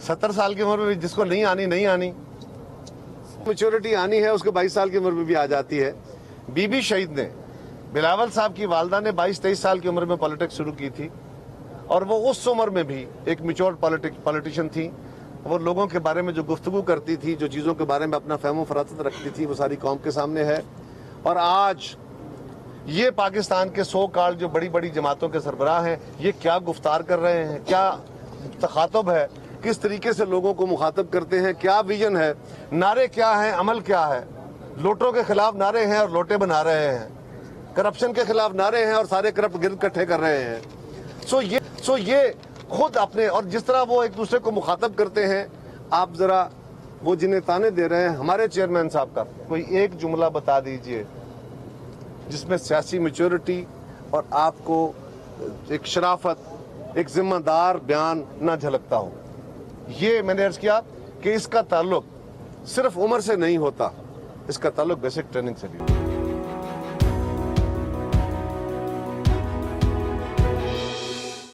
70 साल की उम्र में भी जिसको नहीं आनी मैच्योरिटी आनी है उसके 22 साल की उम्र में भी आ जाती है। बीबी शहीद ने, बिलावल साहब की वालदा ने 22-23 साल की उम्र में पॉलिटिक्स शुरू की थी और वो उस उम्र में भी एक मैच्योर पॉलिटिशियन थी। वो लोगों के बारे में जो गुफ्तगू करती थी, जो चीज़ों के बारे में अपना फहम फरासत रखती थी, वो सारी कौम के सामने है। और आज ये पाकिस्तान के सो कॉल्ड जो बड़ी बड़ी जमातों के सरबराह हैं, ये क्या गुफ्तार कर रहे हैं, क्या तखातब है, किस तरीके से लोगों को मुखातब करते हैं, क्या विजन है, नारे क्या हैं, अमल क्या है। लोटों के खिलाफ नारे हैं और लोटे बना रहे हैं, करप्शन के खिलाफ नारे हैं और सारे करप्ट गिरद इकट्ठे कर रहे हैं। सो ये खुद अपने, और जिस तरह वो एक दूसरे को मुखातब करते हैं, आप जरा वो जिन्हें ताने दे रहे हैं हमारे चेयरमैन साहब का, कोई एक जुमला बता दीजिए जिसमें सियासी मैच्योरिटी और आपको एक शराफत, एक जिम्मेदार बयान ना झलकता हो। ये मैंने अर्ज किया कि इसका ताल्लुक सिर्फ उम्र से नहीं होता, इसका ताल्लुक बेसिक ट्रेनिंग से भी।